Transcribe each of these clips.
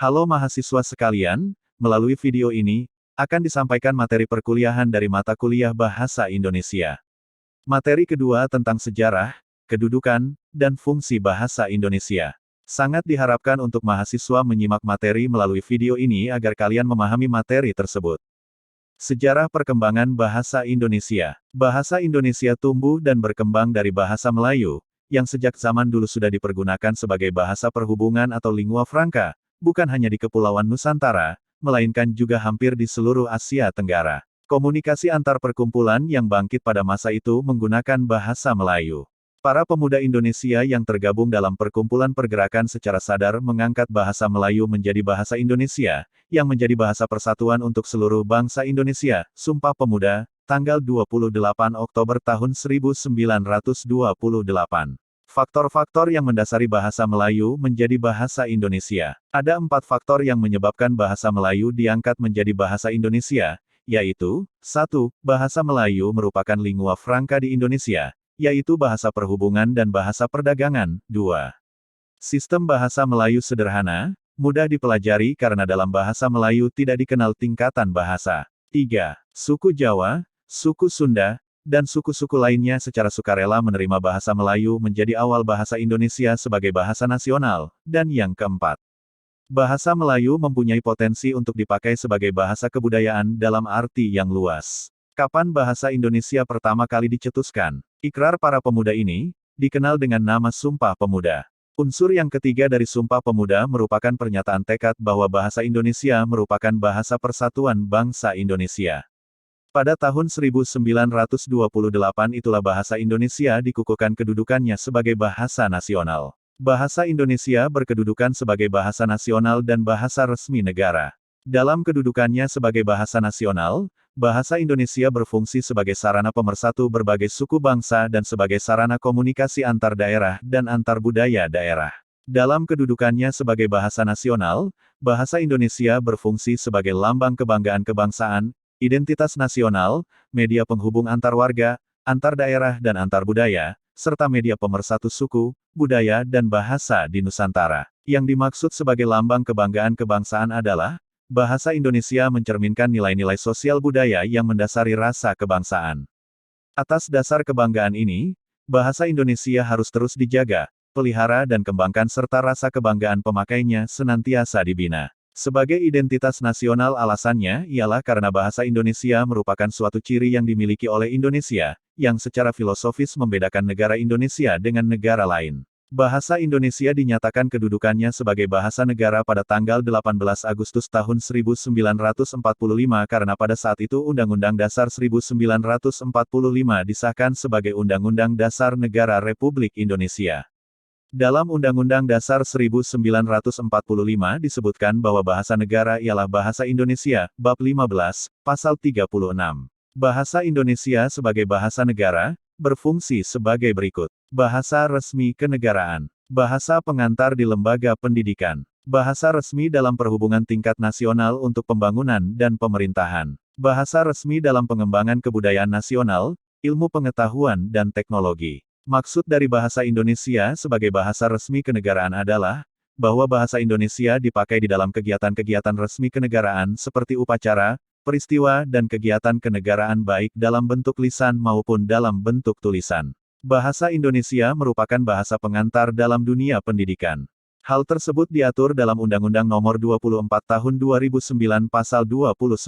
Halo mahasiswa sekalian, melalui video ini, akan disampaikan materi perkuliahan dari mata kuliah Bahasa Indonesia. Materi kedua tentang sejarah, kedudukan, dan fungsi bahasa Indonesia. Sangat diharapkan untuk mahasiswa menyimak materi melalui video ini agar kalian memahami materi tersebut. Sejarah perkembangan bahasa Indonesia. Bahasa Indonesia tumbuh dan berkembang dari bahasa Melayu, yang sejak zaman dulu sudah dipergunakan sebagai bahasa perhubungan atau lingua franca, bukan hanya di Kepulauan Nusantara, melainkan juga hampir di seluruh Asia Tenggara. Komunikasi antar perkumpulan yang bangkit pada masa itu menggunakan bahasa Melayu. Para pemuda Indonesia yang tergabung dalam perkumpulan pergerakan secara sadar mengangkat bahasa Melayu menjadi bahasa Indonesia, yang menjadi bahasa persatuan untuk seluruh bangsa Indonesia. Sumpah Pemuda, tanggal 28 Oktober tahun 1928. Faktor-faktor yang mendasari bahasa Melayu menjadi bahasa Indonesia. Ada 4 faktor yang menyebabkan bahasa Melayu diangkat menjadi bahasa Indonesia, yaitu, 1. Bahasa Melayu merupakan lingua franca di Indonesia, yaitu bahasa perhubungan dan bahasa perdagangan. 2. Sistem bahasa Melayu sederhana, mudah dipelajari karena dalam bahasa Melayu tidak dikenal tingkatan bahasa. 3. Suku Jawa, suku Sunda, dan suku-suku lainnya secara sukarela menerima bahasa Melayu menjadi awal bahasa Indonesia sebagai bahasa nasional. Dan yang keempat, bahasa Melayu mempunyai potensi untuk dipakai sebagai bahasa kebudayaan dalam arti yang luas. Kapan bahasa Indonesia pertama kali dicetuskan? Ikrar para pemuda ini dikenal dengan nama Sumpah Pemuda. Unsur yang ketiga dari Sumpah Pemuda merupakan pernyataan tekad bahwa bahasa Indonesia merupakan bahasa persatuan bangsa Indonesia. Pada tahun 1928 itulah bahasa Indonesia dikukuhkan kedudukannya sebagai bahasa nasional. Bahasa Indonesia berkedudukan sebagai bahasa nasional dan bahasa resmi negara. Dalam kedudukannya sebagai bahasa nasional, bahasa Indonesia berfungsi sebagai sarana pemersatu berbagai suku bangsa dan sebagai sarana komunikasi antar daerah dan antar budaya daerah. Dalam kedudukannya sebagai bahasa nasional, bahasa Indonesia berfungsi sebagai lambang kebanggaan kebangsaan, identitas nasional, media penghubung antar warga, antar daerah dan antar budaya, serta media pemersatu suku, budaya dan bahasa di Nusantara. Yang dimaksud sebagai lambang kebanggaan kebangsaan adalah, bahasa Indonesia mencerminkan nilai-nilai sosial budaya yang mendasari rasa kebangsaan. Atas dasar kebanggaan ini, bahasa Indonesia harus terus dijaga, pelihara dan kembangkan serta rasa kebanggaan pemakainya senantiasa dibina. Sebagai identitas nasional alasannya ialah karena bahasa Indonesia merupakan suatu ciri yang dimiliki oleh Indonesia, yang secara filosofis membedakan negara Indonesia dengan negara lain. Bahasa Indonesia dinyatakan kedudukannya sebagai bahasa negara pada tanggal 18 Agustus tahun 1945 karena pada saat itu Undang-Undang Dasar 1945 disahkan sebagai Undang-Undang Dasar Negara Republik Indonesia. Dalam Undang-Undang Dasar 1945 disebutkan bahwa bahasa negara ialah bahasa Indonesia, Bab 15, Pasal 36. Bahasa Indonesia sebagai bahasa negara, berfungsi sebagai berikut. Bahasa resmi kenegaraan. Bahasa pengantar di lembaga pendidikan. Bahasa resmi dalam perhubungan tingkat nasional untuk pembangunan dan pemerintahan. Bahasa resmi dalam pengembangan kebudayaan nasional, ilmu pengetahuan dan teknologi. Maksud dari bahasa Indonesia sebagai bahasa resmi kenegaraan adalah, bahwa bahasa Indonesia dipakai di dalam kegiatan-kegiatan resmi kenegaraan seperti upacara, peristiwa dan kegiatan kenegaraan baik dalam bentuk lisan maupun dalam bentuk tulisan. Bahasa Indonesia merupakan bahasa pengantar dalam dunia pendidikan. Hal tersebut diatur dalam Undang-Undang Nomor 24 Tahun 2009 Pasal 29.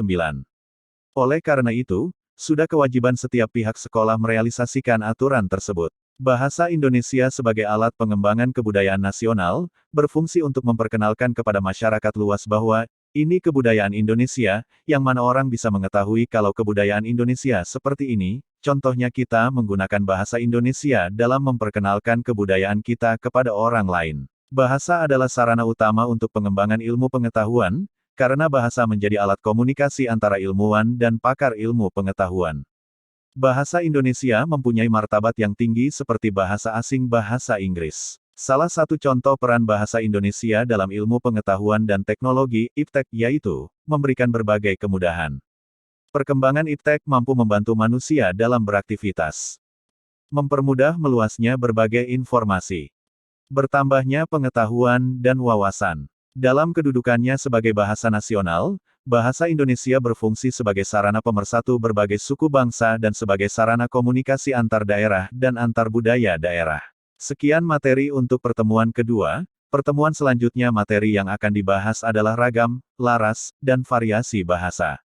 Oleh karena itu, sudah kewajiban setiap pihak sekolah merealisasikan aturan tersebut. Bahasa Indonesia sebagai alat pengembangan kebudayaan nasional, berfungsi untuk memperkenalkan kepada masyarakat luas bahwa, ini kebudayaan Indonesia, yang mana orang bisa mengetahui kalau kebudayaan Indonesia seperti ini, contohnya kita menggunakan bahasa Indonesia dalam memperkenalkan kebudayaan kita kepada orang lain. Bahasa adalah sarana utama untuk pengembangan ilmu pengetahuan, karena bahasa menjadi alat komunikasi antara ilmuwan dan pakar ilmu pengetahuan. Bahasa Indonesia mempunyai martabat yang tinggi seperti bahasa asing bahasa Inggris. Salah satu contoh peran bahasa Indonesia dalam ilmu pengetahuan dan teknologi, iptek, yaitu, memberikan berbagai kemudahan. Perkembangan iptek mampu membantu manusia dalam beraktivitas. Mempermudah meluasnya berbagai informasi. Bertambahnya pengetahuan dan wawasan. Dalam kedudukannya sebagai bahasa nasional, bahasa Indonesia berfungsi sebagai sarana pemersatu berbagai suku bangsa dan sebagai sarana komunikasi antar daerah dan antar budaya daerah. Sekian materi untuk pertemuan kedua. Pertemuan selanjutnya materi yang akan dibahas adalah ragam, laras, dan variasi bahasa.